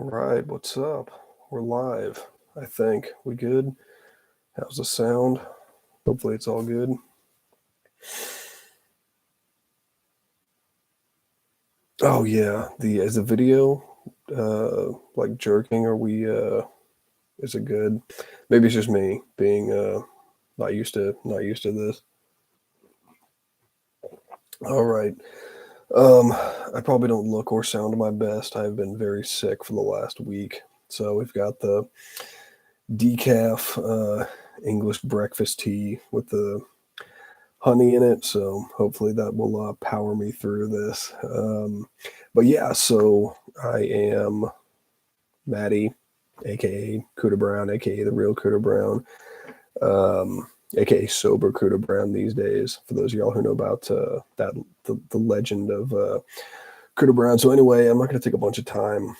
All right, what's up? We're live, I think. We good? How's the sound? Hopefully it's all good. Oh yeah, is the video like jerking? Are we is it good? Maybe it's just me being not used to this. All right. I probably don't look or sound my best. I've been very sick for the last week. So we've got the decaf English breakfast tea with the honey in it, so hopefully that will power me through this. But yeah, so I am Maddie, aka Cooter Brown, aka the real Cooter Brown, aka sober Cooter Brown these days. For those of y'all who know about the legend of Cooter Brown. So anyway, I'm not going to take a bunch of time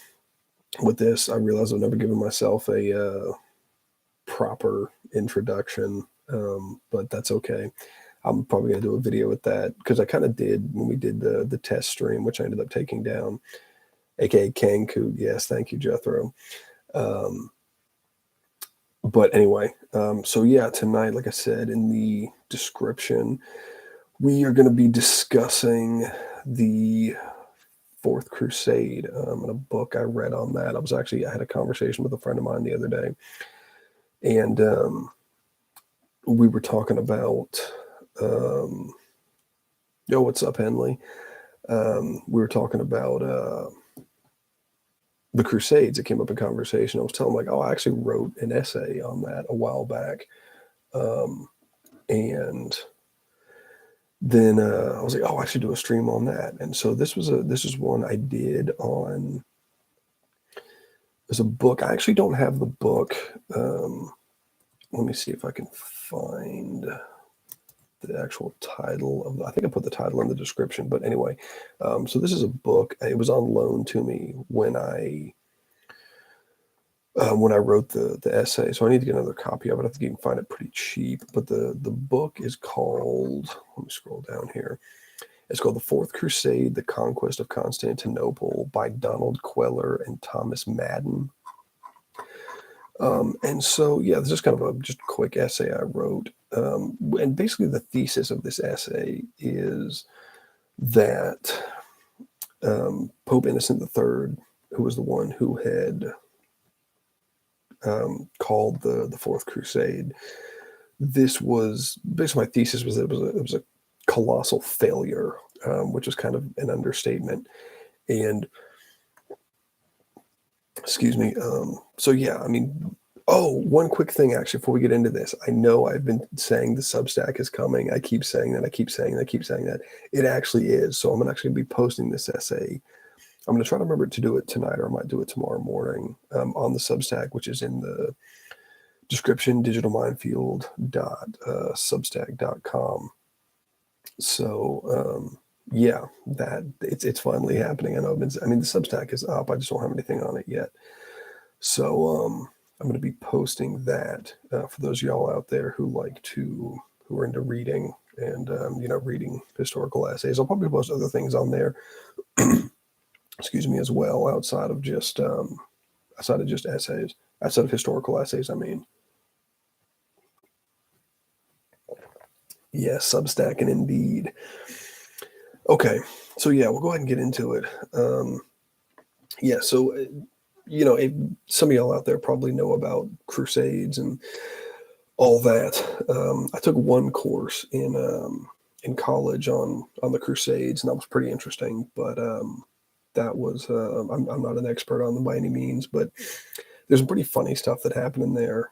with this. I realize I've never given myself a proper introduction, but that's okay. I'm probably going to do a video with that because I kind of did when we did the test stream, which I ended up taking down, aka Cancun. Yes, thank you, Jethro. But anyway, so yeah, tonight, like I said in the description, we are going to be discussing the Fourth Crusade, and a book I read on that. I had a conversation with a friend of mine the other day, and we were talking about yo, what's up, Henley? We were talking about the Crusades. It came up in conversation. I was telling him, like, oh, I actually wrote an essay on that a while back. And then I was like, oh, I should do a stream on that. And so this is one I did on. There's a book. I actually don't have the book. Let me see if I can find the actual title of. I think I put the title in the description. But anyway, so this is a book. It was on loan to me when I wrote the essay. So I need to get another copy of it. I think you can find it pretty cheap. But the book is called. Let me scroll down here. It's called The Fourth Crusade: The Conquest of Constantinople by Donald Queller and Thomas Madden. And so, yeah, this is kind of a just quick essay I wrote. And basically the thesis of this essay is that Pope Innocent III, who was the one who had called the Fourth Crusade, this was basically my thesis was that it was a colossal failure, which is kind of an understatement. And excuse me. So yeah, I mean, one quick thing actually before we get into this. I know I've been saying the Substack is coming. I keep saying that. It actually is. So I'm actually going to be posting this essay. I'm going to try to remember to do it tonight, or I might do it tomorrow morning on the Substack, which is in the description, digitalminefield.substack.com. So yeah, that it's finally happening. I know the Substack is up. I just don't have anything on it yet. So I'm going to be posting that for those of y'all out there who are into reading and reading historical essays. I'll probably post other things on there. Excuse me, as well, outside of just essays, outside of historical essays. I mean, yes, Substack and indeed. Okay, so yeah, we'll go ahead and get into it. Yeah, so some of y'all out there probably know about Crusades and all that. I took one course in college on the Crusades, and that was pretty interesting. But that was I'm not an expert on them by any means, but there's some pretty funny stuff that happened in there.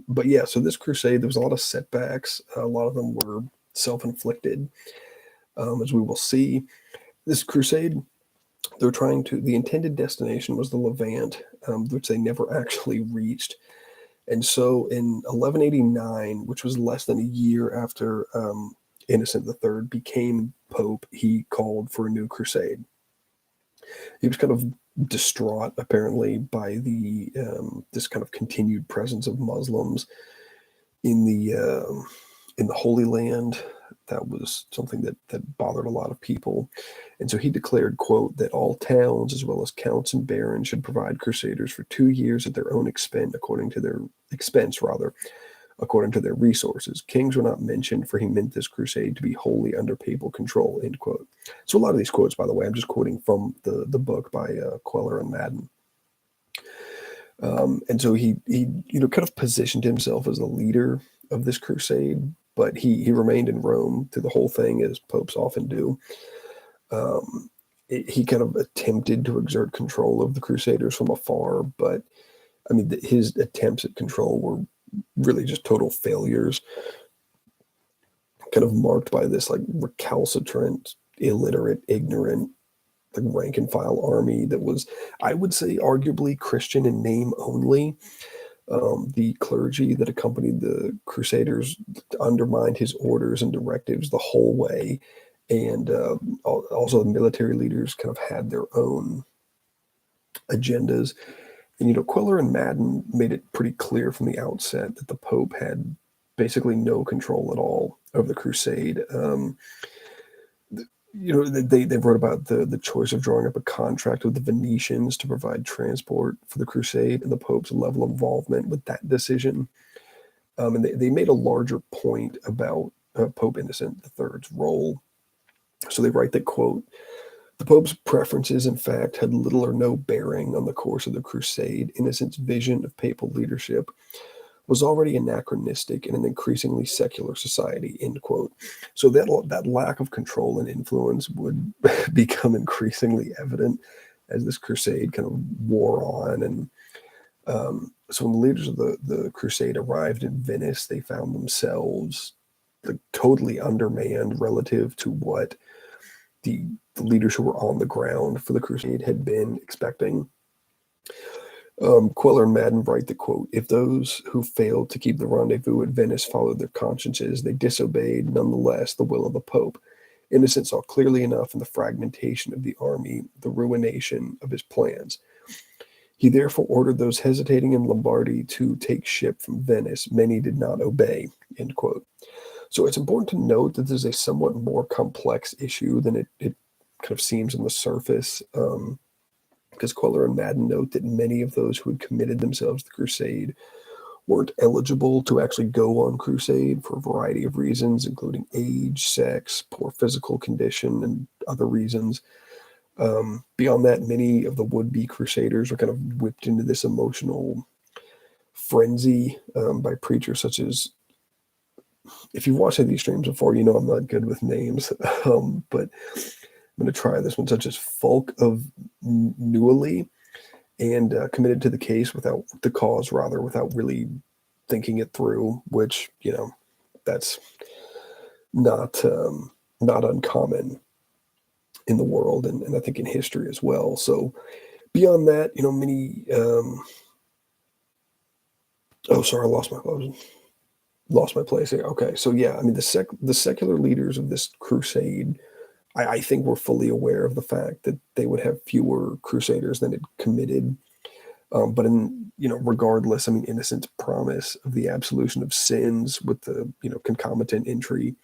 But yeah, so this crusade, there was a lot of setbacks. A lot of them were self-inflicted, as we will see. This crusade, the intended destination was the Levant, which they never actually reached. And so in 1189, which was less than a year after Innocent III became Pope, he called for a new crusade. He was kind of distraught, apparently, by the this kind of continued presence of Muslims in the Holy Land. that was something that bothered a lot of people. And so he declared, quote, that all towns, as well as counts and barons, should provide crusaders for 2 years at their own expense, according to their resources. Kings were not mentioned, for he meant this crusade to be wholly under papal control, end quote. So a lot of these quotes, by the way, I'm just quoting from the book by Queller and Madden. And so he kind of positioned himself as the leader of this crusade, but he remained in Rome through the whole thing, as popes often do. He kind of attempted to exert control of the Crusaders from afar, but I mean, his attempts at control were really just total failures, kind of marked by this like recalcitrant, illiterate, ignorant, like rank and file army that was, I would say, arguably Christian in name only. The clergy that accompanied the Crusaders undermined his orders and directives the whole way. And also the military leaders kind of had their own agendas. And, Queller and Madden made it pretty clear from the outset that the Pope had basically no control at all over the crusade. They wrote about the choice of drawing up a contract with the Venetians to provide transport for the crusade and the Pope's level of involvement with that decision. And they made a larger point about Pope Innocent III's role. So they write that, quote, the Pope's preferences, in fact, had little or no bearing on the course of the crusade. Innocent's vision of papal leadership was already anachronistic in an increasingly secular society, end quote. So that lack of control and influence would become increasingly evident as this crusade kind of wore on. And so when the leaders of the crusade arrived in Venice, they found themselves like totally undermanned relative to what the leaders who were on the ground for the crusade had been expecting. Queller and Madden write the quote, if those who failed to keep the rendezvous at Venice followed their consciences, they disobeyed nonetheless the will of the Pope. Innocent saw clearly enough in the fragmentation of the army, the ruination of his plans. He therefore ordered those hesitating in Lombardy to take ship from Venice. Many did not obey, end quote. So it's important to note that this is a somewhat more complex issue than it kind of seems on the surface, because Queller and Madden note that many of those who had committed themselves to the crusade weren't eligible to actually go on crusade for a variety of reasons, including age, sex, poor physical condition, and other reasons. Beyond that, many of the would-be crusaders were kind of whipped into this emotional frenzy by preachers such as, if you've watched any of these streams before, I'm not good with names, but I'm going to try this one, such as Fulk of Neuilly, and committed to the case without really thinking it through, which, that's not uncommon in the world, and I think in history as well. So beyond that, many, sorry, I lost my place here. Okay, so yeah, I mean, the secular leaders of this crusade, I think, were fully aware of the fact that they would have fewer crusaders than had committed. But regardless, I mean, Innocent's promise of the absolution of sins with the concomitant entry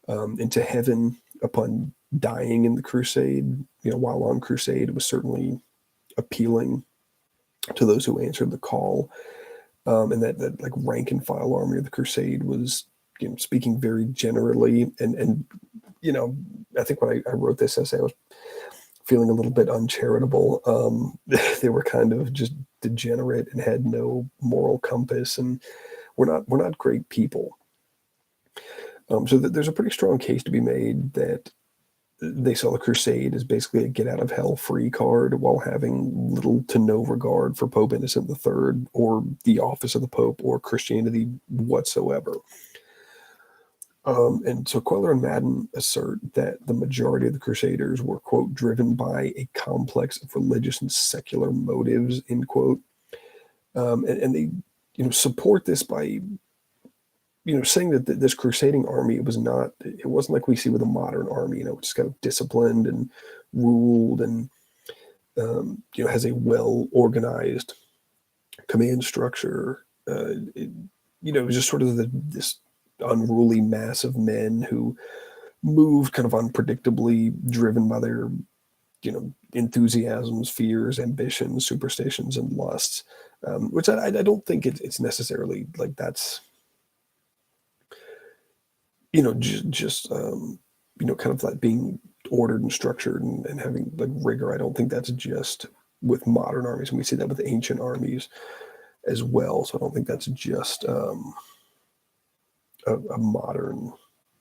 into heaven upon dying in the crusade, while on crusade, was certainly appealing to those who answered the call. And that like rank and file army of the crusade was, speaking very generally, and I think when I wrote this essay, I was feeling a little bit uncharitable. They were kind of just degenerate and had no moral compass, and we're not great people. So there's a pretty strong case to be made that they saw the crusade as basically a get out of hell free card, while having little to no regard for Pope Innocent III or the office of the Pope or Christianity whatsoever. And so Queller and Madden assert that the majority of the Crusaders were, quote, driven by a complex of religious and secular motives, end quote. And they, support this by, saying that this crusading army, it wasn't like we see with a modern army, just kind of disciplined and ruled and, has a well-organized command structure. It was just sort of this unruly mass of men who moved kind of unpredictably, driven by their, enthusiasms, fears, ambitions, superstitions, and lusts. Which I don't think it's necessarily like that's, just kind of like being ordered and structured and having like rigor. I don't think that's just with modern armies, and we see that with ancient armies as well. So I don't think that's just a modern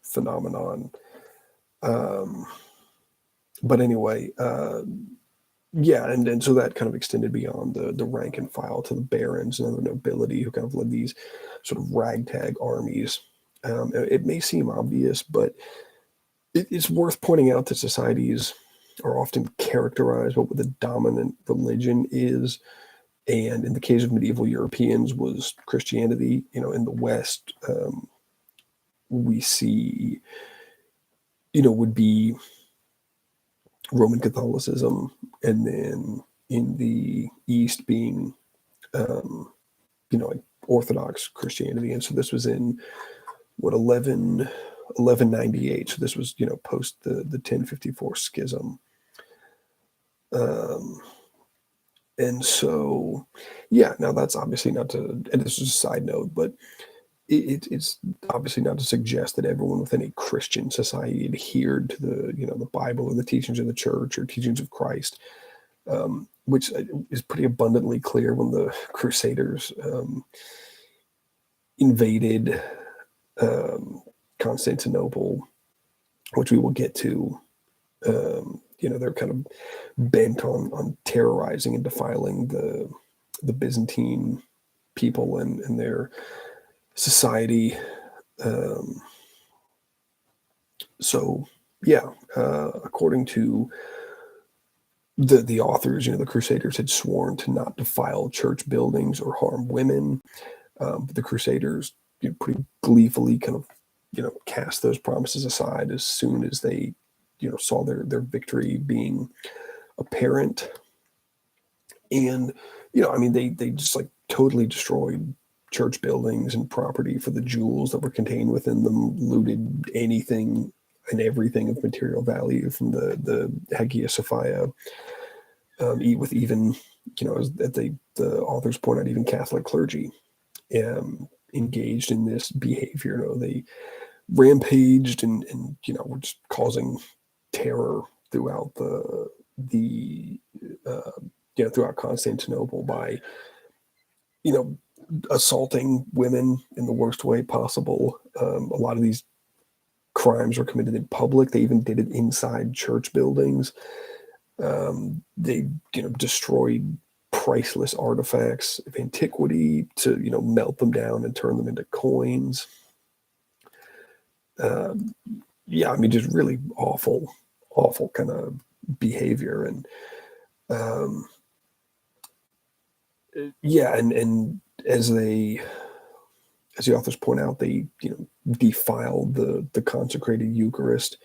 phenomenon. But anyway, yeah, and so that kind of extended beyond the rank and file to the barons and other nobility who kind of led these sort of ragtag armies. It may seem obvious, but it's worth pointing out that societies are often characterized by what the dominant religion is. And in the case of medieval Europeans was Christianity. In the West, we see, would be Roman Catholicism, and then in the East being, like Orthodox Christianity. And so this was in what 1198. So this was post the 1054 schism. And so, yeah. Now that's obviously not to, and this is a side note, but it's obviously not to suggest that everyone within a Christian society adhered to the Bible or the teachings of the church or teachings of Christ, which is pretty abundantly clear when the Crusaders invaded Constantinople, which we will get to. They're kind of bent on terrorizing and defiling the Byzantine people and their society. So yeah, according to the authors, the Crusaders had sworn to not defile church buildings or harm women. But the Crusaders pretty gleefully kind of cast those promises aside as soon as they saw their victory being apparent. And they just like totally destroyed church buildings and property for the jewels that were contained within them, looted anything and everything of material value from the Hagia Sophia, with even, as the authors point out, even Catholic clergy engaged in this behavior. They rampaged and were just causing terror throughout throughout Constantinople by assaulting women in the worst way possible. A lot of these crimes were committed in public. They even did it inside church buildings. They destroyed priceless artifacts of antiquity to melt them down and turn them into coins. Just really awful kind of behavior. And and as the authors point out, they defiled the consecrated Eucharist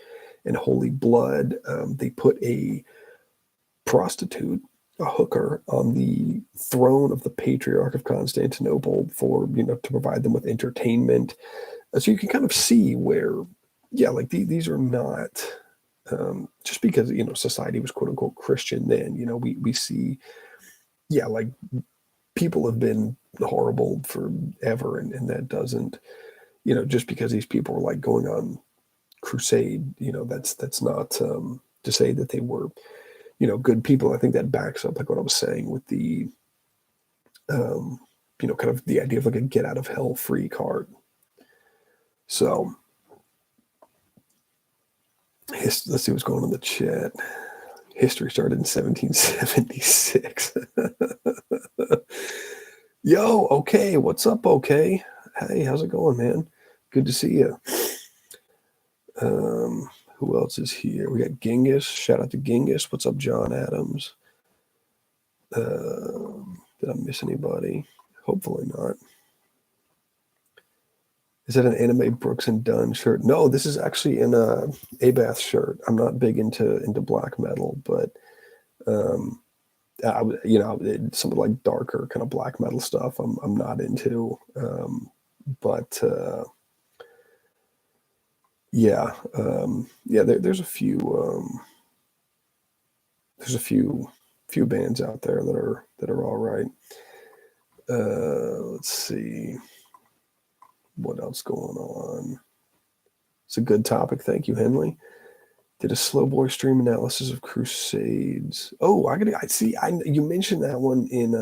and holy blood. They put a prostitute, a hooker, on the throne of the Patriarch of Constantinople for to provide them with entertainment. So you can kind of see where, these are not just because society was quote unquote Christian then. We see, people have been horrible forever, and that doesn't, just because these people were like going on crusade, that's not to say that they were good people. I think that backs up like what I was saying with the kind of the idea of like a get out of hell free card. So let's see what's going on in the chat. History started in 1776. Yo, okay, what's up, okay? Hey, how's it going, man? Good to see you. Who else is here? We got Genghis. Shout out to Genghis. What's up, John Adams? Did I miss anybody? Hopefully not. Is that an anime Brooks and Dunn shirt? No, this is actually in a Abath shirt. I'm not big into black metal, but some of like darker kind of black metal stuff I'm not into. But Yeah, yeah. There's a few. There's a few bands out there that are all right. Let's see what else going on. It's a good topic. Thank you, Henley. Did a slow boy stream analysis of Crusades. Oh, I see. You mentioned that one in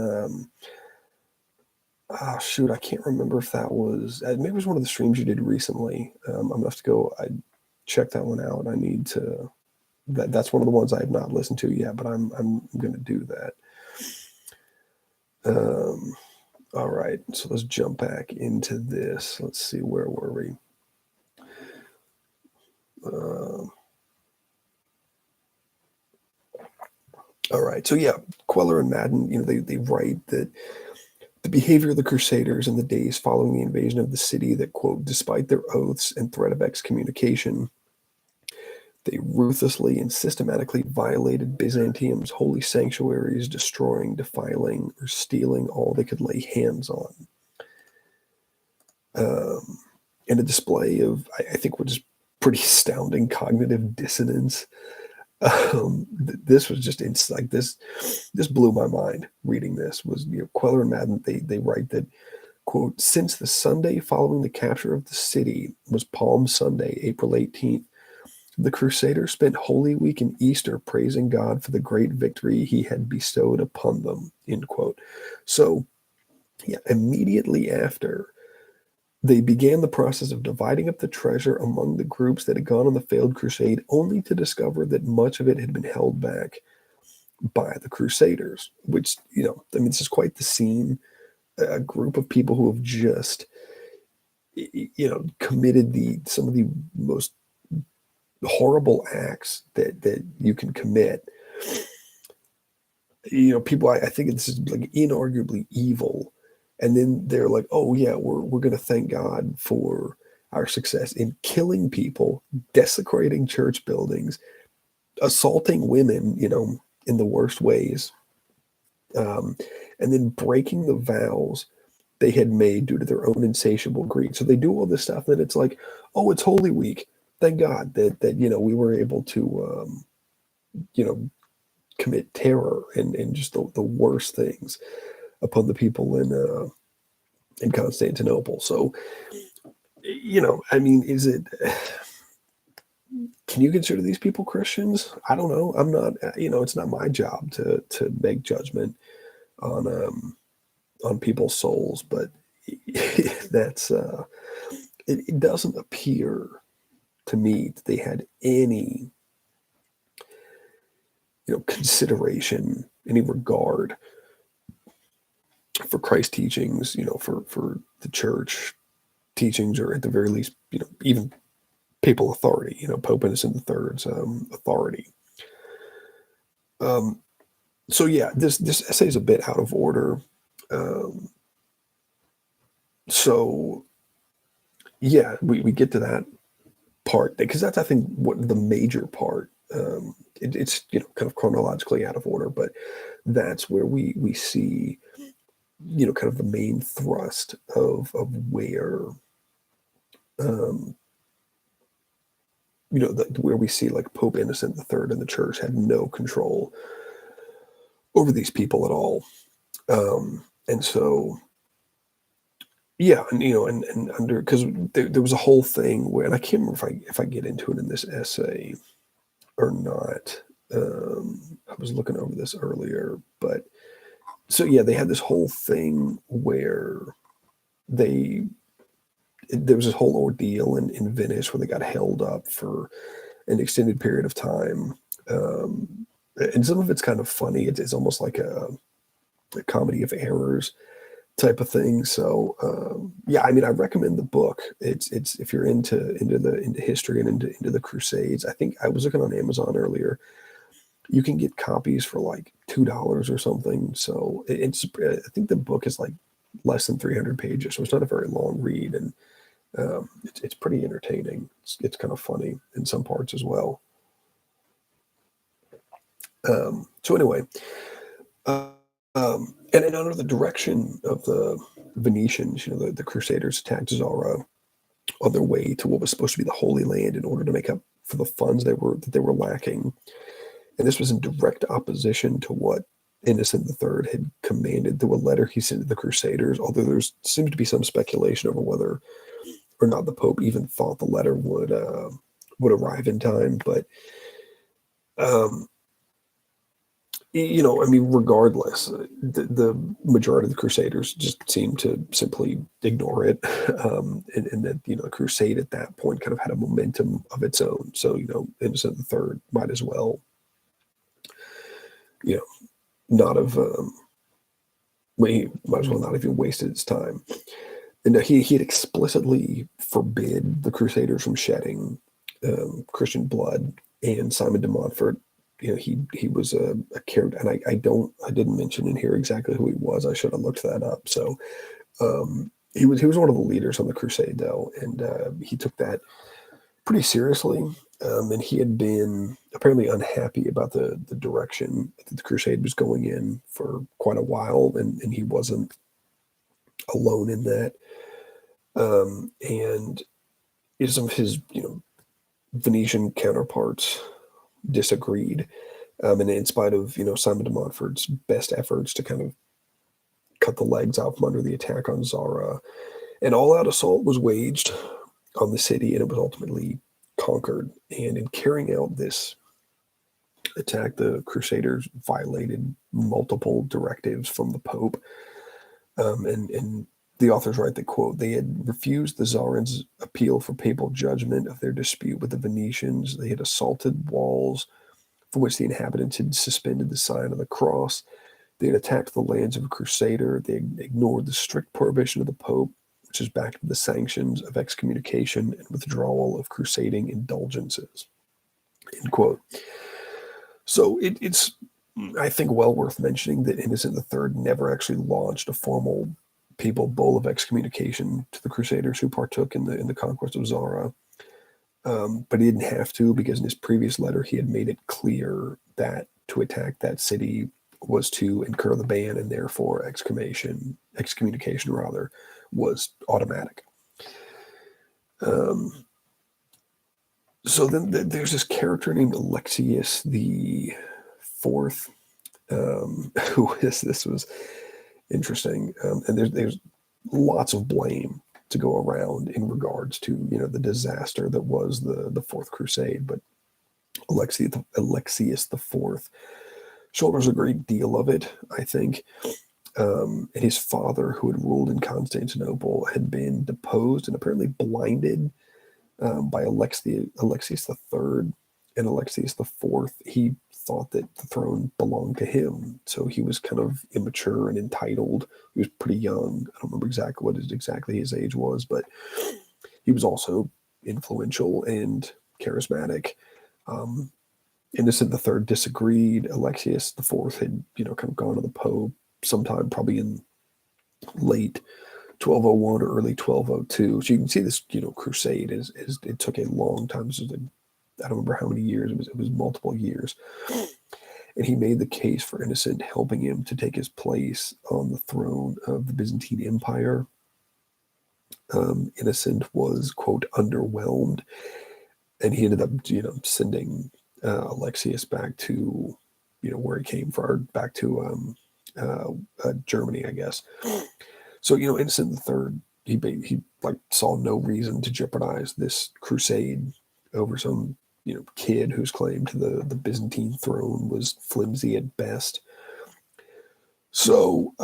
oh shoot, I can't remember if that was maybe it was one of the streams you did recently. I'm gonna have to go. I check that one out. I need to. That's one of the ones I have not listened to yet, but I'm gonna do that. All right, so let's jump back into this. Let's see, where were we? All right, so yeah, Queller and Madden, they write that the behavior of the Crusaders in the days following the invasion of the city that, quote, despite their oaths and threat of excommunication, they ruthlessly and systematically violated Byzantium's holy sanctuaries, destroying, defiling, or stealing all they could lay hands on. In a display of, I think, what is pretty astounding cognitive dissonance. This was just like this. This blew my mind. Reading this was Queller and Madden. They write that, quote, since the Sunday following the capture of the city was Palm Sunday, April 18th, the Crusaders spent Holy Week and Easter praising God for the great victory he had bestowed upon them, end quote. So, yeah, immediately after, they began the process of dividing up the treasure among the groups that had gone on the failed crusade, only to discover that much of it had been held back by the Crusaders, which, I mean, this is quite the scene. A group of people who have just, committed some of the most horrible acts that you can commit. People, I think this is like inarguably evil. And then they're like, oh yeah, we're going to thank God for our success in killing people, desecrating church buildings, assaulting women, in the worst ways, and then breaking the vows they had made due to their own insatiable greed. So they do all this stuff, and it's like, oh, it's Holy Week. Thank God that we were able to commit terror and just the worst things upon the people in Constantinople. So, I mean, can you consider these people Christians? I don't know. I'm not, it's not my job to make judgment on people's souls, but that's, it doesn't appear to me that they had any, consideration, any regard for Christ's teachings, for the church teachings, or at the very least, even papal authority, Pope Innocent III's authority. So yeah, this essay is a bit out of order. So yeah, we get to that part because that's, I think, what the major part. It's kind of chronologically out of order, but that's where we see kind of the main thrust of where where we see like Pope Innocent III and the church had no control over these people at all. And so, yeah, and and under, because there was a whole thing where, and I can't remember if I get into it in this essay or not. I was looking over this earlier, but so yeah, they had this whole thing where there was this whole ordeal in Venice where they got held up for an extended period of time. And some of it's kind of funny. It's almost like a comedy of errors type of thing. So yeah, I mean, I recommend the book. It's if you're into history and into the Crusades. I think I was looking on Amazon earlier. You can get copies for like $2 or something. So I think the book is like less than 300 pages, so it's not a very long read, and it's pretty entertaining. It's kind of funny in some parts as well. So anyway, and under the direction of the Venetians, the Crusaders attacked Zara on their way to what was supposed to be the Holy Land in order to make up for the funds that they were lacking. And this was in direct opposition to what Innocent III had commanded through a letter he sent to the Crusaders, although there seems to be some speculation over whether or not the Pope even thought the letter would arrive in time. But regardless, the majority of the Crusaders just seemed to simply ignore it, and that crusade at that point kind of had a momentum of its own. So Innocent III might as well not have he might as well not have even wasted his time. And he had explicitly forbid the Crusaders from shedding Christian blood, and Simon de Montfort, he was a character, and I didn't mention in here exactly who he was. I should have looked that up. So he was one of the leaders on the crusade, though, and he took that pretty seriously. And he had been apparently unhappy about the direction that the crusade was going in for quite a while, and he wasn't alone in that. And some of his Venetian counterparts disagreed, and in spite of Simon de Montfort's best efforts to kind of cut the legs out from under the attack on Zara, an all-out assault was waged on the city, and it was ultimately conquered. And in carrying out this attack, the Crusaders violated multiple directives from the Pope, and the authors write that, quote, they had refused the Tsarins' appeal for papal judgment of their dispute with the Venetians. They had assaulted walls from which the inhabitants had suspended the sign of the cross. They had attacked the lands of a crusader. They had ignored the strict prohibition of the Pope, which is backed by the sanctions of excommunication and withdrawal of crusading indulgences, end quote. So it's, I think, well worth mentioning that Innocent III never actually launched a formal papal bull of excommunication to the Crusaders who partook in the conquest of Zara. But he didn't have to, because in his previous letter he had made it clear that to attack that city was to incur the ban, and therefore excommunication was automatic. So then there's this character named Alexius the Fourth, this was interesting, and there's lots of blame to go around in regards to the disaster that was the Fourth Crusade. But Alexius the Fourth shoulders a great deal of it, I think. And his father, who had ruled in Constantinople, had been deposed and apparently blinded by Alexius III, and Alexius IV. He thought that the throne belonged to him, so he was kind of immature and entitled. He was pretty young. I don't remember exactly what his age was, but he was also influential and charismatic. Innocent III disagreed. Alexius IV had kind of gone to the Pope sometime probably in late 1201 or early 1202. So you can see this crusade is it took a long time. I don't remember how many years. It was multiple years. And he made the case for Innocent helping him to take his place on the throne of the Byzantine Empire. Innocent was, quote, underwhelmed, and he ended up sending Alexius back to where he came from, back to Germany, I guess. So Innocent III, he saw no reason to jeopardize this crusade over some kid whose claim to the Byzantine throne was flimsy at best. So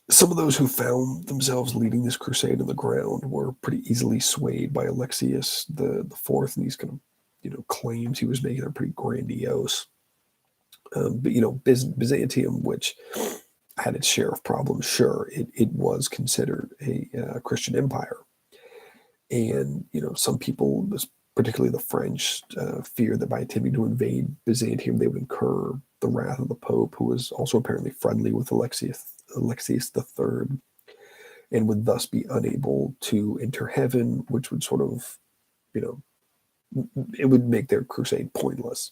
some of those who found themselves leading this crusade on the ground were pretty easily swayed by Alexius the Fourth, and these kind of claims he was making are pretty grandiose. But Byzantium, which had its share of problems, sure, it was considered a Christian empire, and some people, particularly the French, feared that by attempting to invade Byzantium, they would incur the wrath of the Pope, who was also apparently friendly with Alexius III, and would thus be unable to enter heaven, which would sort of, it would make their crusade pointless.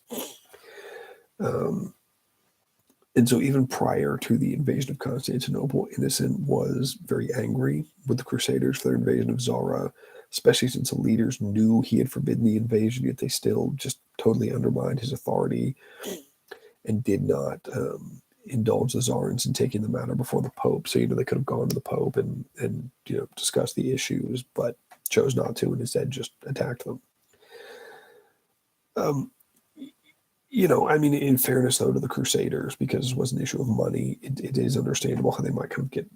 And so even prior to the invasion of Constantinople, Innocent was very angry with the Crusaders for their invasion of Zara, especially since the leaders knew he had forbidden the invasion, yet they still just totally undermined his authority and did not indulge the Tsarins in taking the matter before the Pope. So, they could have gone to the Pope and discussed the issues, but chose not to and instead just attacked them. In fairness, though, to the Crusaders, because it was an issue of money, it is understandable how they might kind of get,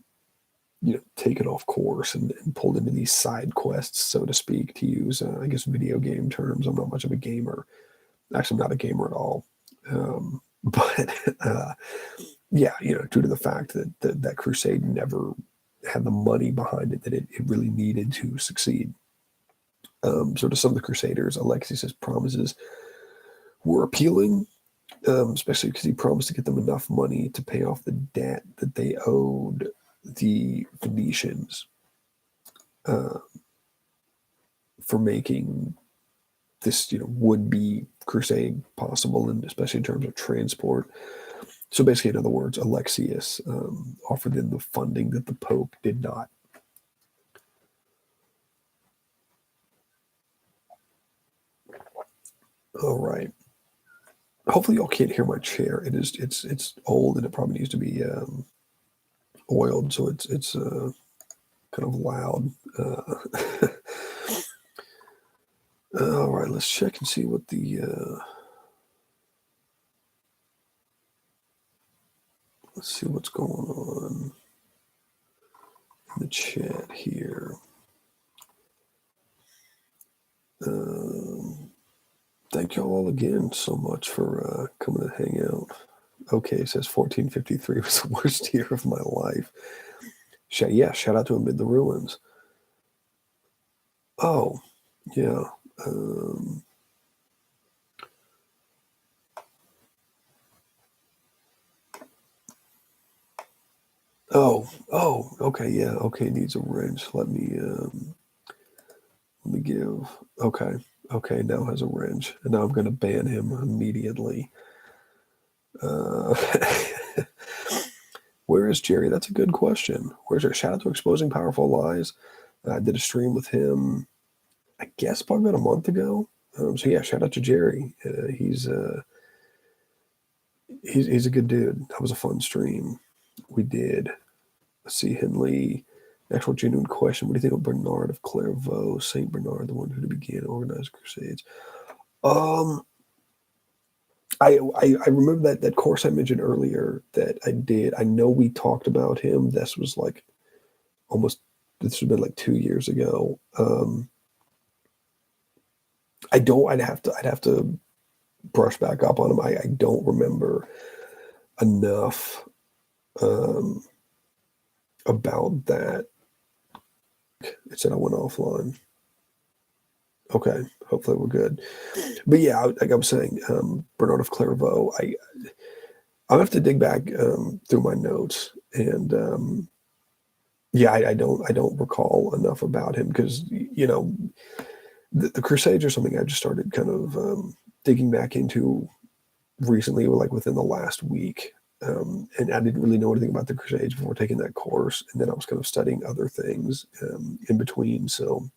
taken off course and pulled into these side quests, so to speak, to use, I guess, video game terms. I'm not much of a gamer. Actually, I'm not a gamer at all. But, due to the fact that Crusade never had the money behind it that it really needed to succeed. So to some of the Crusaders, Alexius's promises were appealing, especially because he promised to get them enough money to pay off the debt that they owed the Venetians for making this, would-be crusade possible, and especially in terms of transport. So basically, in other words, Alexius offered them the funding that the Pope did not. All right. Hopefully, y'all can't hear my chair. It's old and it probably needs to be oiled, so it's kind of loud. All right, let's check and see what the. Let's see what's going on in the chat here. Thank y'all all again so much for coming to hang out. Okay, it says 1453 was the worst year of my life. Shout out to Amid the Ruins. Oh, yeah. Okay, yeah, okay, needs a wrench. Let me give, okay, now has a wrench, and now I'm going to ban him immediately. Where is Jerry? That's a good question. Where's your shout out to Exposing Powerful Lies? I did a stream with him, I guess, probably about a month ago. So yeah, shout out to Jerry. He's a good dude. That was a fun stream. We did. Let's see, Henley. Actual genuine question. What do you think of Bernard of Clairvaux, Saint Bernard, the one who began organized crusades? I remember that course I mentioned earlier that I did. I know we talked about him. This was like this would have been like 2 years ago. I'd have to brush back up on him. I don't remember enough about that. It said I went offline. Okay, hopefully we're good. But yeah, like I was saying, Bernard of Clairvaux, I'll have to dig back through my notes, and I don't recall enough about him because the Crusades are something I just started kind of digging back into recently, like within the last week. And I didn't really know anything about the Crusades before taking that course, and then I was kind of studying other things in between. So,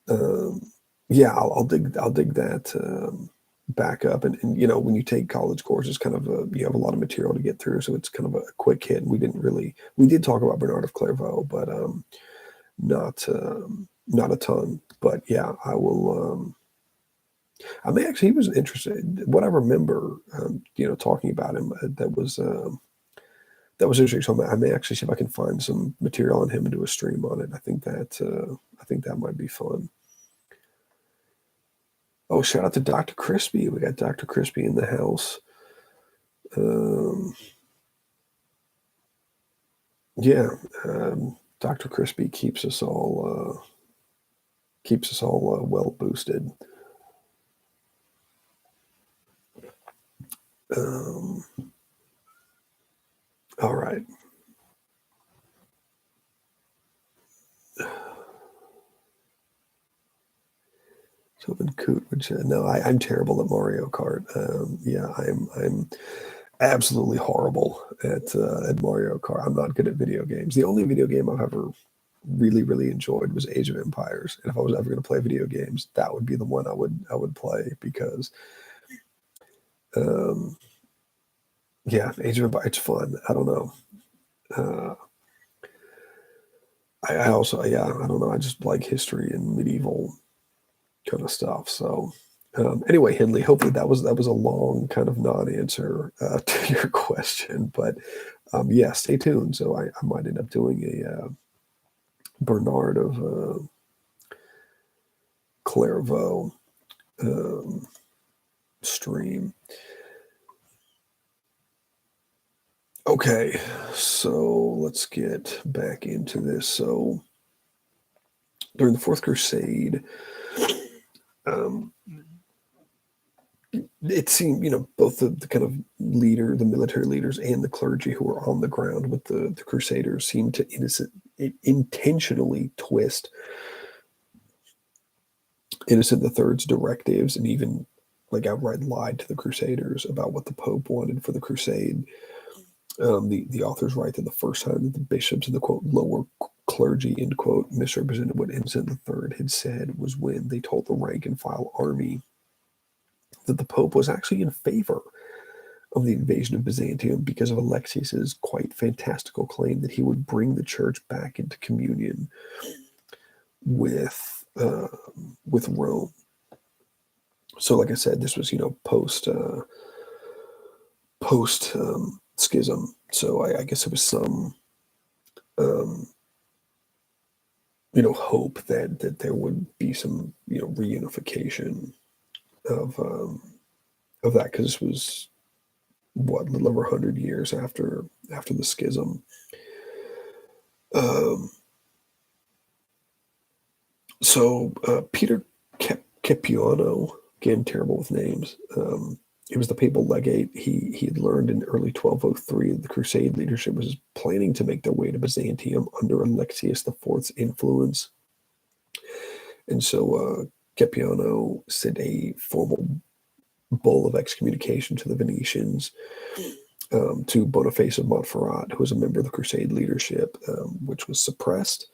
I'll dig that back up. And when you take college courses, kind of you have a lot of material to get through, so it's kind of a quick hit. And we did talk about Bernard of Clairvaux, but not a ton. But yeah, I will. I may actually, he was interested. What I remember, talking about him, that was interesting. So I may actually see if I can find some material on him and do a stream on it. I think that might be fun. Oh, shout out to Dr. Crispy. We got Dr. Crispy in the house. Dr. Crispy keeps us all well boosted. All right. So Coot would say, no, I'm terrible at Mario Kart. I'm absolutely horrible at Mario Kart. I'm not good at video games. The only video game I've ever really enjoyed was Age of Empires, and if I was ever going to play video games, that would be the one I would play because, um, yeah, Age of Empires, it's fun. I don't know. Uh, I also, yeah, I don't know. I just like history and medieval kind of stuff. So, anyway, Henley, hopefully that was a long kind of non-answer to your question, but yeah, stay tuned. So I might end up doing a Bernard of Clairvaux um, stream. Okay, so let's get back into this. So during the Fourth Crusade, um, it seemed, both the kind of leader, the military leaders, and the clergy who were on the ground with the Crusaders seemed to intentionally twist Innocent III's directives and even like outright lied to the Crusaders about what the Pope wanted for the crusade. The authors write that the first time that the bishops and the quote lower clergy end quote misrepresented what Innocent III had said was when they told the rank and file army that the Pope was actually in favor of the invasion of Byzantium because of Alexius's quite fantastical claim that he would bring the church back into communion with Rome. So, like I said, this was post schism. So I guess it was some um, hope that there would be some reunification of that, because this was what, a little over 100 years after the schism. So Peter Capuano, again terrible with names. He was the papal legate. He had learned in early 1203 that the Crusade leadership was planning to make their way to Byzantium under Alexius IV's influence. And so Capuano sent a formal bull of excommunication to the Venetians, to Boniface of Montferrat, who was a member of the Crusade leadership, which was suppressed,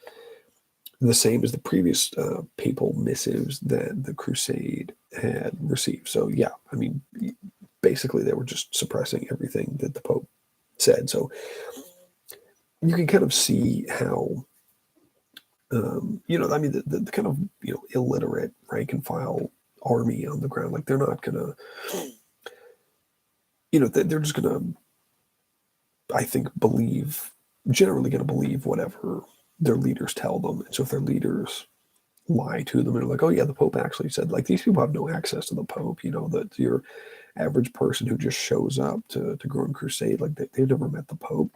the same as the previous papal missives that the Crusade had received. So, yeah, I mean, basically they were just suppressing everything that the Pope said. So you can kind of see how, I mean, the kind of, illiterate rank and file army on the ground, like they're not going to, they're just going to, I think, generally going to believe whatever their leaders tell them. And so if their leaders lie to them and are like, oh yeah, the Pope actually said, like, these people have no access to the Pope, that your average person who just shows up to go on crusade, like they've never met the Pope.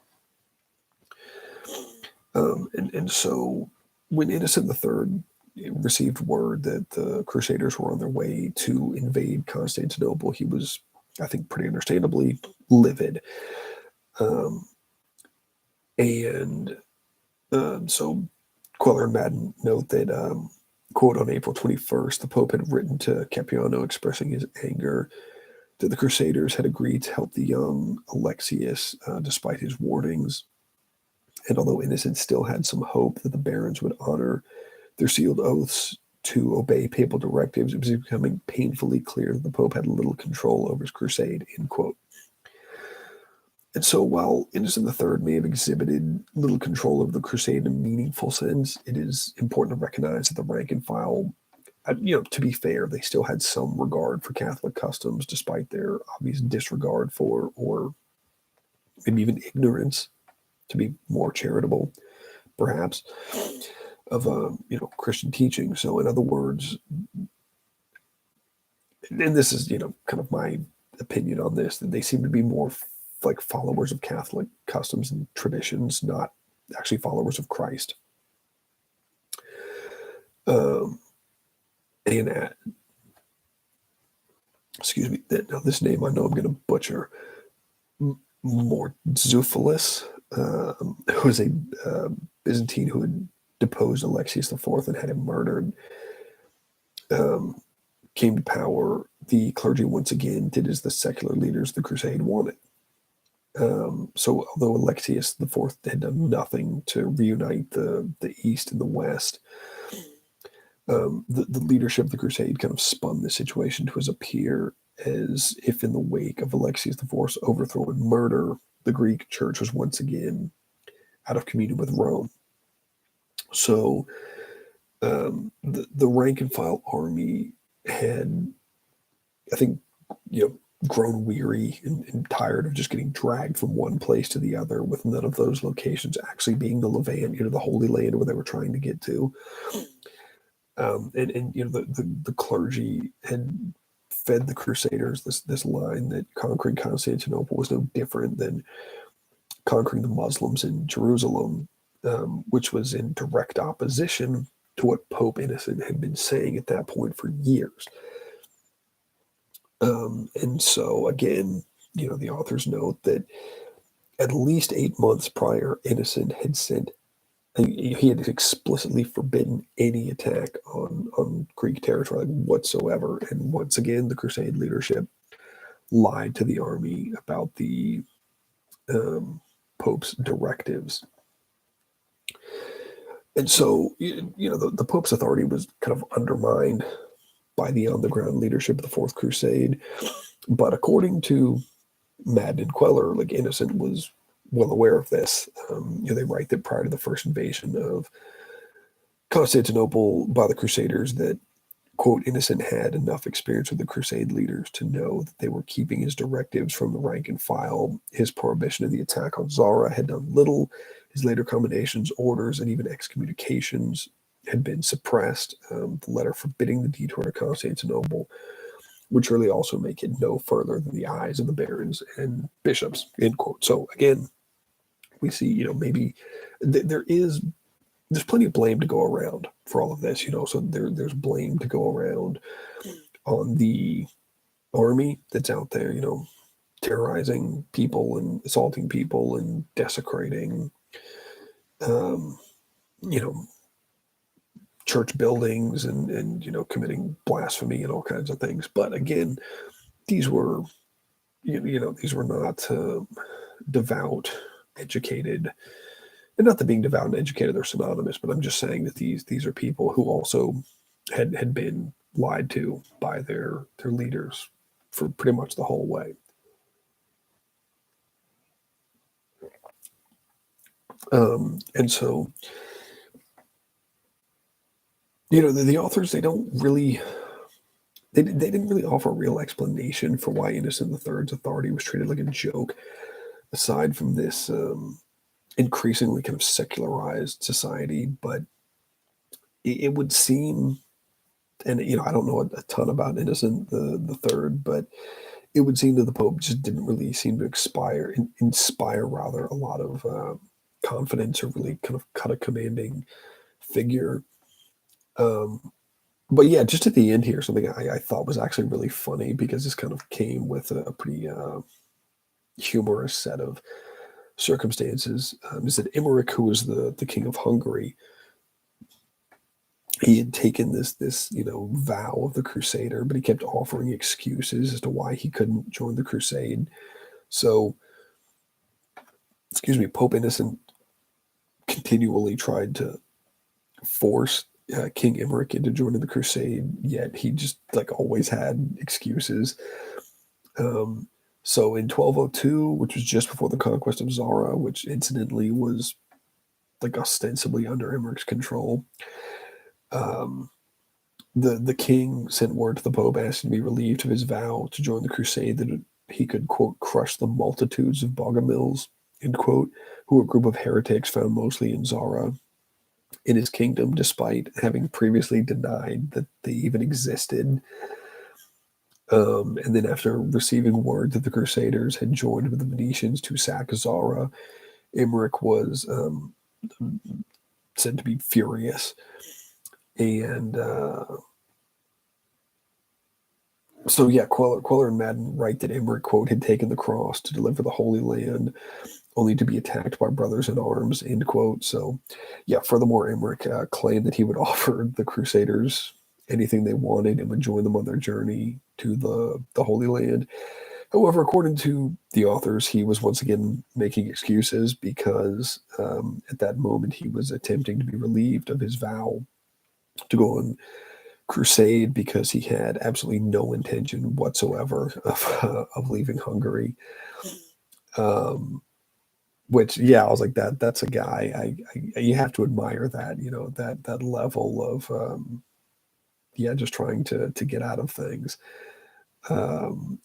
And so when Innocent III received word that the Crusaders were on their way to invade Constantinople, he was, I think, pretty understandably livid. So Queller and Madden note that, quote, on April 21st, the Pope had written to Capuano expressing his anger that the Crusaders had agreed to help the young Alexius despite his warnings. And although Innocent still had some hope that the barons would honor their sealed oaths to obey papal directives, it was becoming painfully clear that the Pope had little control over his crusade, end quote. And so while Innocent III may have exhibited little control over the crusade in a meaningful sense, it is important to recognize that the rank and file, to be fair, they still had some regard for Catholic customs despite their obvious disregard for, or maybe even ignorance, to be more charitable, perhaps, of Christian teaching. So in other words, and this is kind of my opinion on this, that they seem to be more like followers of Catholic customs and traditions, not actually followers of Christ. Excuse me, now this name I know I'm going to butcher. Mourtzouphilus, who was a Byzantine who had deposed Alexius IV and had him murdered, came to power. The clergy once again did as the secular leaders of the crusade wanted. So although Alexius IV had done nothing to reunite the East and the West, the leadership of the Crusade kind of spun the situation to appear as if in the wake of Alexius IV's overthrow and murder, the Greek church was once again out of communion with Rome. So the rank and file army had, I think, grown weary and tired of just getting dragged from one place to the other, with none of those locations actually being the Levant, the Holy Land where they were trying to get to. And the clergy had fed the Crusaders this line that conquering Constantinople was no different than conquering the Muslims in Jerusalem, which was in direct opposition to what Pope Innocent had been saying at that point for years. And so, again, the authors note that at least 8 months prior, Innocent had said he had explicitly forbidden any attack on Greek territory whatsoever. And once again, the Crusade leadership lied to the army about the Pope's directives. And so, the Pope's authority was kind of undermined by the on-the-ground leadership of the Fourth Crusade. But according to Madden and Queller, Innocent was well aware of this. They write that prior to the first invasion of Constantinople by the Crusaders, that, quote, Innocent had enough experience with the Crusade leaders to know that they were keeping his directives from the rank and file. His prohibition of the attack on Zara had done little. His later commendations, orders, and even excommunications had been suppressed. The letter forbidding the detour to Constantinople would surely also make it no further than the eyes of the barons and bishops, end quote. So again, we see, maybe there's plenty of blame to go around for all of this, so there's blame to go around on the army that's out there, terrorizing people and assaulting people and desecrating, church buildings and committing blasphemy and all kinds of things. But again, these were, these were not devout, educated. And not that being devout and educated are synonymous, but I'm just saying that these are people who also had been lied to by their leaders for pretty much the whole way. And so, the authors, they don't really, they didn't really offer a real explanation for why Innocent III's authority was treated like a joke, aside from this increasingly kind of secularized society. But it would seem, and I don't know a ton about Innocent the Third, but it would seem that the Pope just didn't really seem to inspire rather a lot of confidence, or really kind of cut a commanding figure. But yeah, just at the end here, something I thought was actually really funny, because this kind of came with a pretty humorous set of circumstances, is that Emmerich, who was the king of Hungary, he had taken this vow of the Crusader, but he kept offering excuses as to why he couldn't join the Crusade. So, Pope Innocent continually tried to force King Emmerich into joining the Crusade, yet he just always had excuses. So in 1202, which was just before the conquest of Zara, which incidentally was ostensibly under Emmerich's control, the king sent word to the Pope asking to be relieved of his vow to join the Crusade, that he could, quote, crush the multitudes of Bogomils, end quote, who were a group of heretics found mostly in Zara in his kingdom, despite having previously denied that they even existed. And then, after receiving word that the Crusaders had joined with the Venetians to sack Zara, Emmerich was said to be furious. And so, yeah, Queller and Madden write that Emmerich, quote, had taken the cross to deliver the Holy Land, only to be attacked by brothers in arms, end quote. So, yeah, furthermore, Emmerich claimed that he would offer the Crusaders anything they wanted and would join them on their journey to the Holy Land. However, according to the authors, he was once again making excuses because at that moment he was attempting to be relieved of his vow to go on crusade because he had absolutely no intention whatsoever of leaving Hungary. Um, which, yeah, I was like, that's a guy. You have to admire that, that level of yeah, just trying to get out of things. And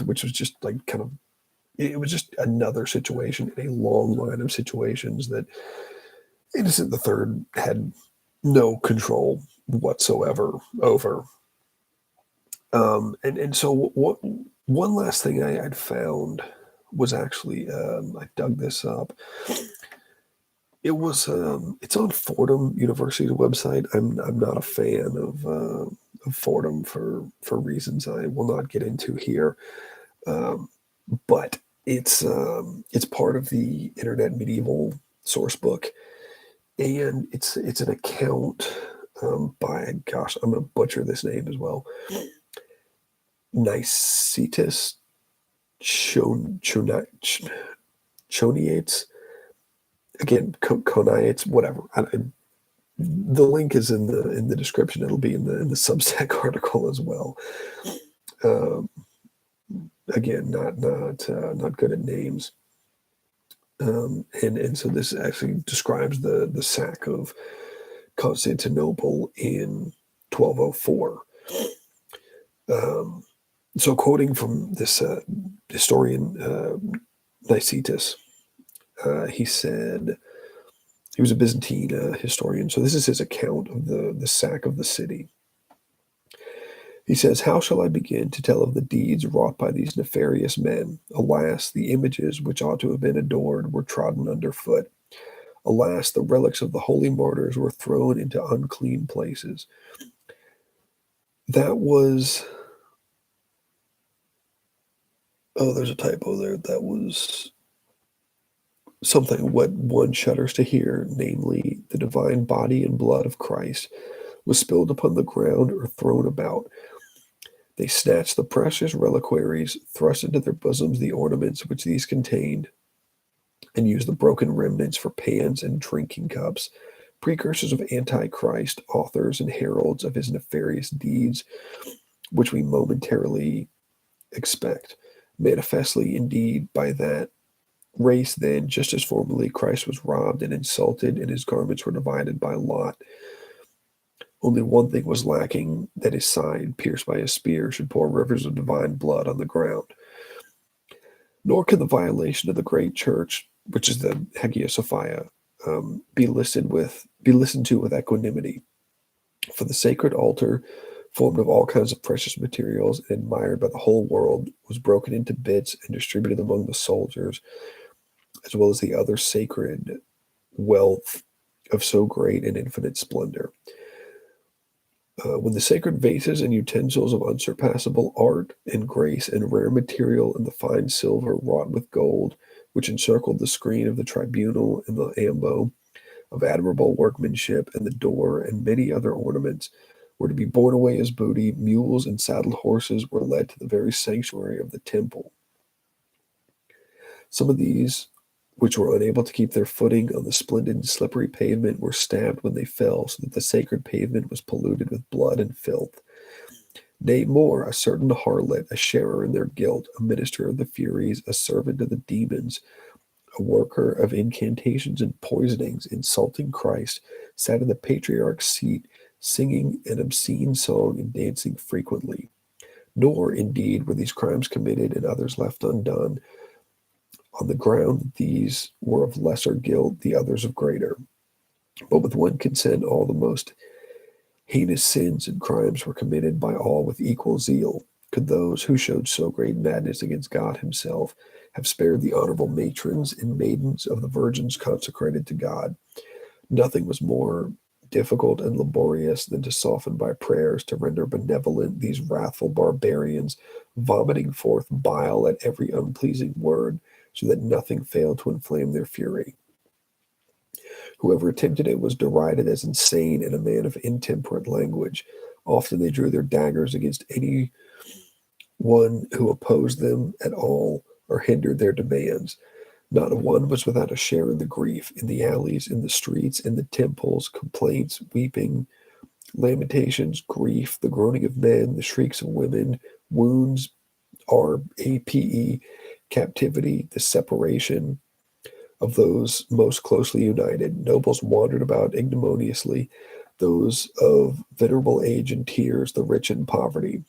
which was just like kind of, it was just another situation in a long line of situations that Innocent the Third had no control whatsoever over. And so what one last thing I'd found was actually, I dug this up. It was it's on Fordham University's website. I'm not a fan of Fordham for reasons I will not get into here. But it's part of the Internet Medieval source book, and it's an account by, gosh, I'm going to butcher this name as well. Nicetas Choniates, again, Coniates, whatever. The link is in the description. It'll be in the Substack article as well. Um, Again, not good at names. And so this actually describes the sack of Constantinople in 1204. So quoting from this historian, Nicetas, he said, he was a Byzantine historian. So this is his account of the sack of the city. He says, "How shall I begin to tell of the deeds wrought by these nefarious men? Alas, the images which ought to have been adored were trodden underfoot. Alas, the relics of the holy martyrs were thrown into unclean places." That was, oh, there's a typo there. That was something what one shudders to hear, namely, the divine body and blood of Christ was spilled upon the ground or thrown about. They snatched the precious reliquaries, thrust into their bosoms the ornaments which these contained, and used the broken remnants for pans and drinking cups, precursors of Antichrist, authors and heralds of his nefarious deeds, which we momentarily expect. Manifestly, indeed, by that race, then, just as formerly, Christ was robbed and insulted, and his garments were divided by lot. Only one thing was lacking, that his side, pierced by a spear, should pour rivers of divine blood on the ground. Nor can the violation of the great church, which is the Hagia Sophia, be listened to with equanimity. For the sacred altar, formed of all kinds of precious materials and admired by the whole world, was broken into bits and distributed among the soldiers, as well as the other sacred wealth of so great and infinite splendor. When the sacred vases and utensils of unsurpassable art and grace and rare material and the fine silver wrought with gold, which encircled the screen of the tribunal and the ambo, of admirable workmanship and the door and many other ornaments, were to be borne away as booty, mules and saddled horses were led to the very sanctuary of the temple. Some of these, which were unable to keep their footing on the splendid and slippery pavement, were stabbed when they fell, so that the sacred pavement was polluted with blood and filth. Nay, more, a certain harlot, a sharer in their guilt, a minister of the Furies, a servant of the demons, a worker of incantations and poisonings, insulting Christ, sat in the patriarch's seat, singing an obscene song and dancing frequently. Nor, indeed, were these crimes committed and others left undone, on the ground that these were of lesser guilt, the others of greater. But with one consent, all the most heinous sins and crimes were committed by all with equal zeal. Could those who showed so great madness against God himself have spared the honorable matrons and maidens of the virgins consecrated to God? Nothing was more difficult and laborious than to soften by prayers, to render benevolent these wrathful barbarians, vomiting forth bile at every unpleasing word, so that nothing failed to inflame their fury. Whoever attempted it was derided as insane and a man of intemperate language. Often they drew their daggers against any one who opposed them at all or hindered their demands. Not a one was without a share in the grief, in the alleys, in the streets, in the temples, complaints, weeping, lamentations, grief, the groaning of men, the shrieks of women, wounds, RAPE, captivity, the separation of those most closely united. Nobles wandered about ignominiously, those of venerable age in tears, the rich in poverty.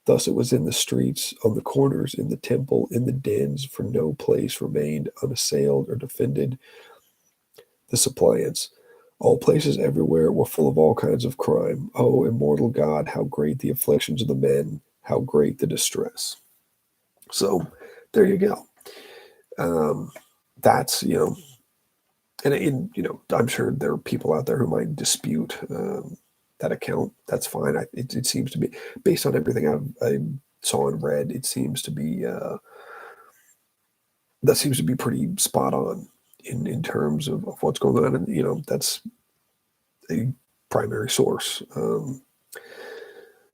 Thus it was in the streets, on the corners, in the temple, in the dens, for no place remained unassailed or defended the suppliants. All places everywhere were full of all kinds of crime. O immortal God, how great the afflictions of the men, how great the distress. So there you go. That's, and I'm sure there are people out there who might dispute that account. That's fine. It seems to be, based on everything I saw and read, it seems to be, that seems to be pretty spot on in terms of what's going on. And, that's a primary source.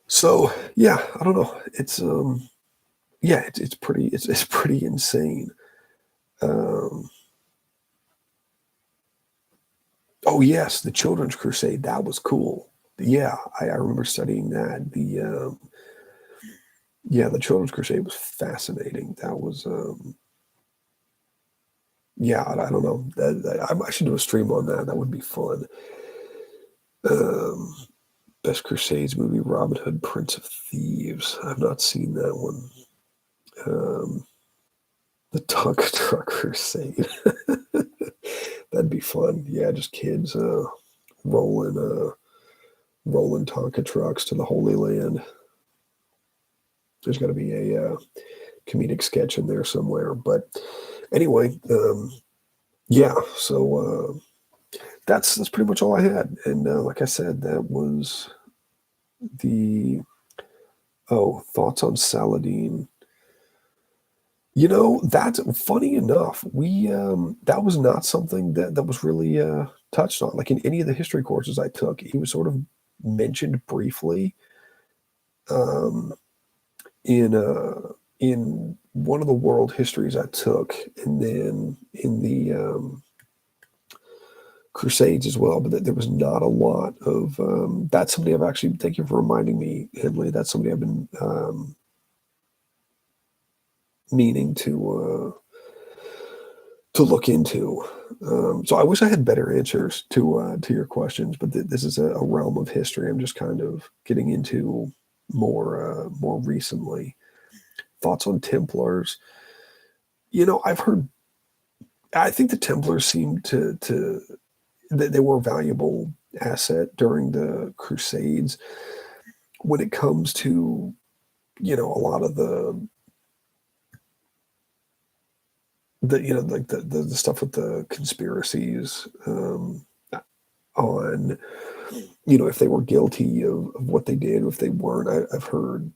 So yeah, I don't know. It's pretty insane. Oh yes, the Children's Crusade. That was cool. Yeah, I remember studying that. The Children's Crusade was fascinating. That was I don't know. I should do a stream on that. That would be fun. Best Crusades movie, Robin Hood, Prince of Thieves. I've not seen that one. The Tonka Truck Crusade. That'd be fun. Yeah, just kids rolling Tonka trucks to the Holy Land. There's got to be a comedic sketch in there somewhere. But anyway, so that's pretty much all I had. And like I said, that was the thoughts on Saladin. That's funny enough. We that was not something that was really touched on. Like in any of the history courses I took, he was sort of mentioned briefly. In one of the world histories I took, and then in the Crusades as well. But there was not a lot of. That's somebody I've actually. Thank you for reminding me, Henley. That's somebody I've been meaning to look into. So I wish I had better answers to your questions, but this is a realm of history I'm just kind of getting into more recently. Thoughts on Templars? I've heard. I think the Templars seemed to they were a valuable asset during the Crusades. When it comes to a lot of the like the stuff with the conspiracies on if they were guilty of what they did or if they weren't. I've heard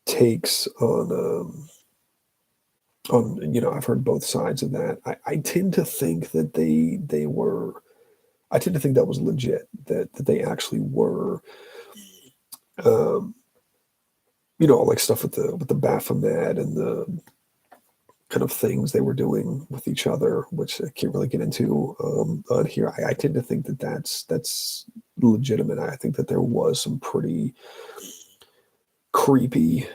takes on I've heard both sides of that. I tend to think that they were. I tend to think that was legit. That they actually were. Like stuff with the Baphomet and the kind of things they were doing with each other, which I can't really get into on here. I tend to think that that's legitimate. I think that there was some pretty creepy,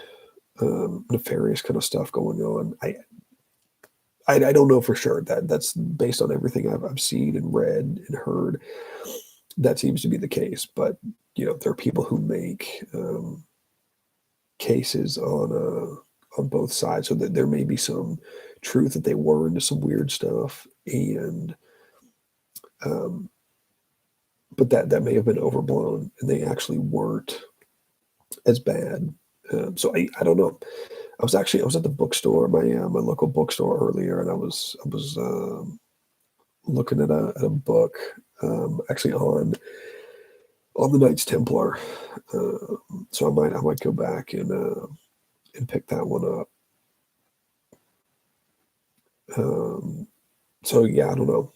nefarious kind of stuff going on. I don't know for sure. That's based on everything I've seen and read and heard. That seems to be the case. But there are people who make cases on both sides, so that there may be some truth that they were into some weird stuff, and but that may have been overblown, and they actually weren't as bad. So I don't know. I was at the bookstore, my local bookstore earlier, and I was looking at a book, actually on the Knights Templar. So I might go back and pick that one up. So yeah, I don't know.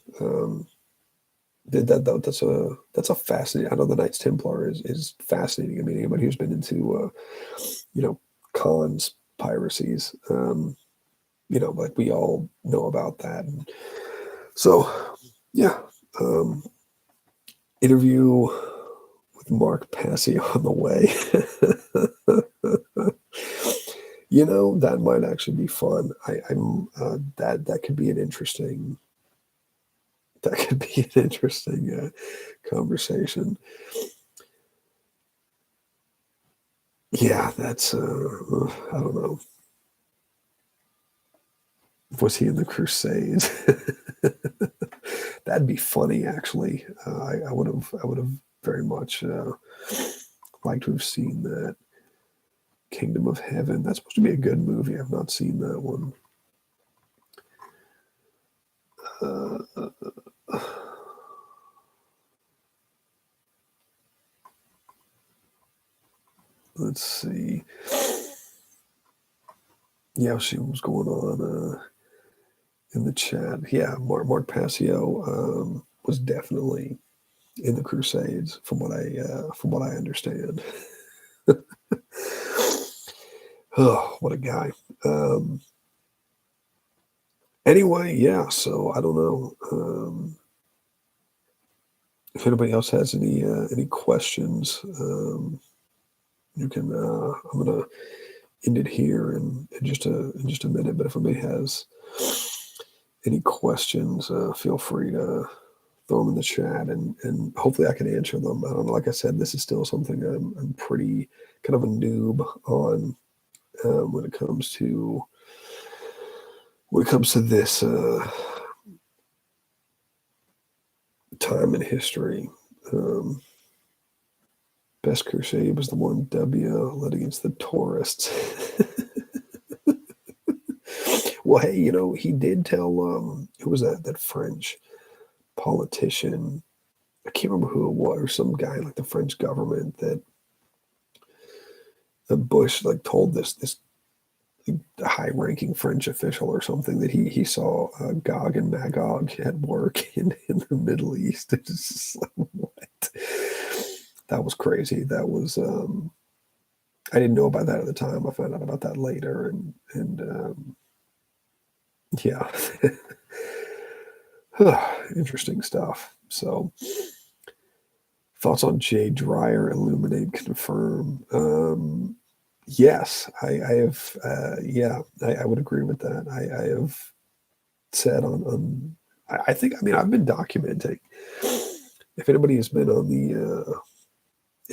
That's a fascinating. I know the Knights Templar is fascinating. I mean, anybody who's been into conspiracies. Like we all know about that. And so, yeah, interview with Mark Passy on the way. That might actually be fun. That could be an interesting. That could be an interesting conversation. Yeah, that's I don't know. Was he in the Crusades? That'd be funny, actually. I would have very much liked to have seen that. Kingdom of Heaven. That's supposed to be a good movie. I've not seen that one. Let's see. Yeah, I'll see what's going on in the chat. Yeah, Mark Passio was definitely in the Crusades, from what I understand. Oh, what a guy. Anyway, yeah. So I don't know if anybody else has any questions. You can. I'm gonna end it here in just a minute. But if anybody has any questions, feel free to throw them in the chat, and hopefully I can answer them. I don't know. Like I said, this is still something I'm pretty kind of a noob on when it comes to this time in history. Best crusade was the one W led against the tourists. Well, hey, he did tell who was that French politician? I can't remember who it was, or some guy like the French government that Bush told this high-ranking French official or something that he saw Gog and Magog at work in the Middle East. It's just like, what? That was crazy. That was I didn't know about that at the time. I found out about that later, and yeah, interesting stuff. So, thoughts on Jay Dryer, illuminate, confirm. Yes, I have. Yeah, I would agree with that. I have said on. I think. I mean, I've been documenting. If anybody has been on the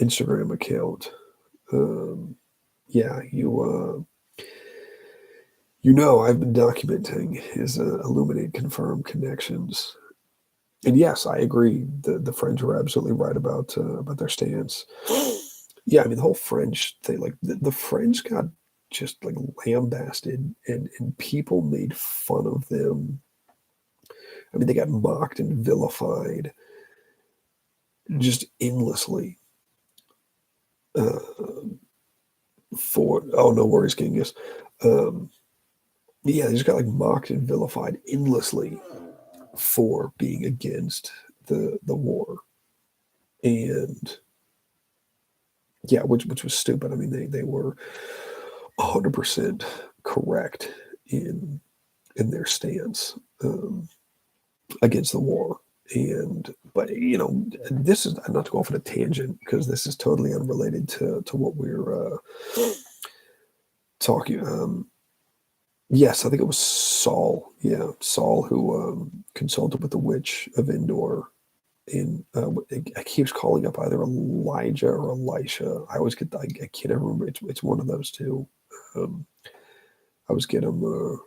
Instagram account, yeah, I've been documenting his illuminate, confirm connections. And yes, I agree. The French are absolutely right about their stance. Yeah, I mean the whole French thing, like the French got just lambasted, and people made fun of them. I mean, they got mocked and vilified just endlessly. No worries, Genghis. Yeah, they just got mocked and vilified endlessly for being against the war, and yeah, which was stupid. I mean, they were 100% correct in their stance against the war. But this is not to go off on a tangent because this is totally unrelated to what we're talking. Yes, I think it was Saul. Yeah, Saul who consulted with the witch of Endor. And it keeps calling up either Elijah or Elisha. I always get I can't ever remember. It's one of those two. I always get them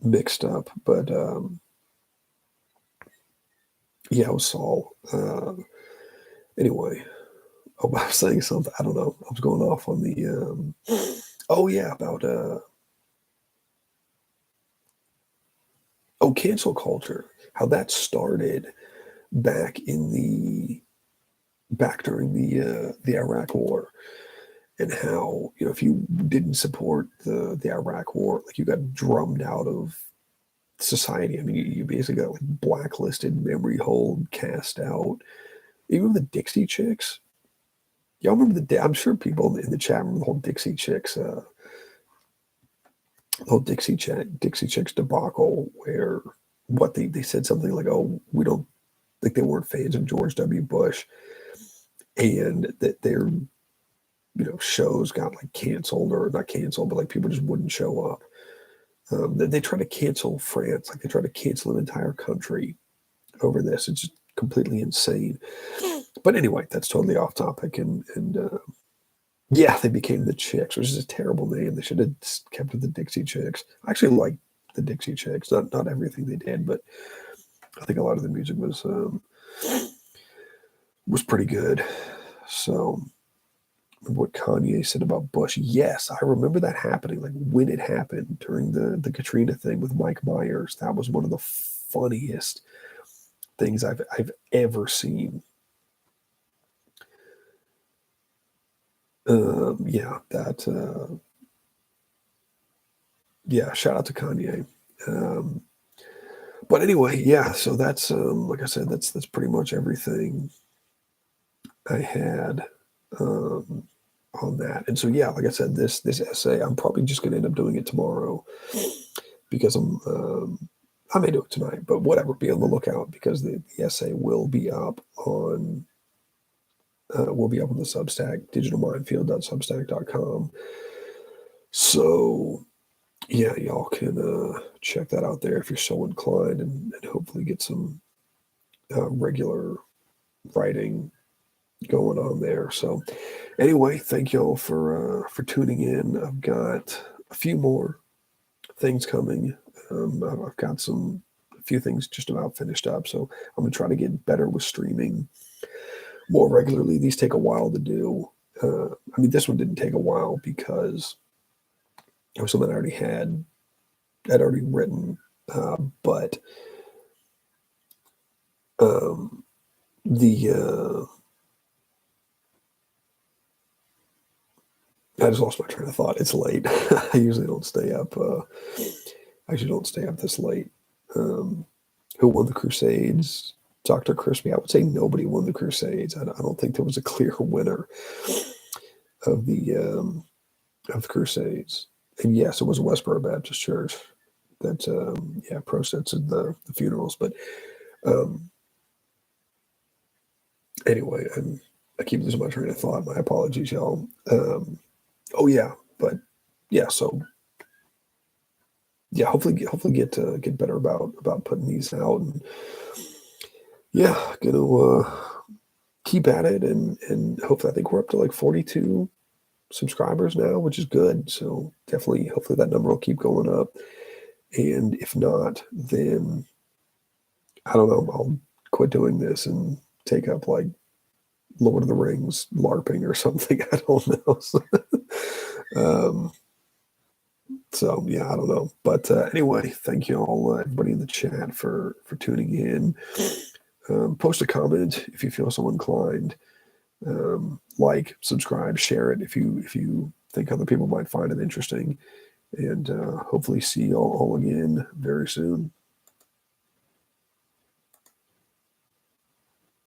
mixed up. But yeah, it was Saul. Anyway, I was saying something. I don't know. I was going off on the. Oh yeah, about cancel culture. How that started back during the Iraq War, and how if you didn't support the Iraq War, you got drummed out of society. I mean, you basically got blacklisted, memory hold, cast out. Even the Dixie Chicks, Y'all remember I'm sure people in the chat remember the whole Dixie Chicks debacle, where they said something like, "Oh, we don't think they weren't fans of George W. Bush," and that their shows got like canceled, or not canceled, but like people just wouldn't show up. They try to cancel France, like they try to cancel an entire country over this. It's just completely insane. But anyway, that's totally off topic. And yeah, they became the Chicks, which is a terrible name. They should have kept it the Dixie Chicks. I actually like the Dixie Chicks. Not everything they did, but I think a lot of the music was pretty good. So, what Kanye said about Bush, yes, I remember that happening. Like when it happened during the Katrina thing with Mike Myers, that was one of the funniest things I've ever seen. Yeah, shout out to Kanye. But anyway, yeah, so that's like I said, that's pretty much everything I had on that. And so yeah, like I said, this essay, I'm probably just gonna end up doing it tomorrow, because I may do it tonight, but whatever, be on the lookout, because the essay will be up on the Substack, digitalminefield.substack.com. So yeah, y'all can check that out there if you're so inclined, and hopefully get some regular writing going on there. So anyway, thank y'all for tuning in. I've got a few more things coming. I've got a few things just about finished up, so I'm gonna try to get better with streaming more regularly. These take a while to do. I mean, this one didn't take a while because it was something I'd already written, but I just lost my train of thought. It's late. I usually don't stay up. I usually don't stay up this late. Who won the Crusades? Dr. Crispy. I would say nobody won the Crusades. I don't think there was a clear winner of the Crusades. And yes, it was Westboro Baptist Church that processed the funerals. But anyway, I keep losing my train of thought. My apologies, y'all. So yeah, hopefully get better about putting these out, and yeah, gonna keep at it, and hopefully, I think we're up to like 42 subscribers now, which is good. So definitely, hopefully that number will keep going up, and if not, then I don't know, I'll quit doing this and take up like Lord of the Rings LARPing or something. I don't know. So yeah, I don't know. But anyway, thank you all, everybody in the chat, for tuning in. Post a comment if you feel so inclined. Like, subscribe, share it if you think other people might find it interesting. And hopefully see you all again very soon.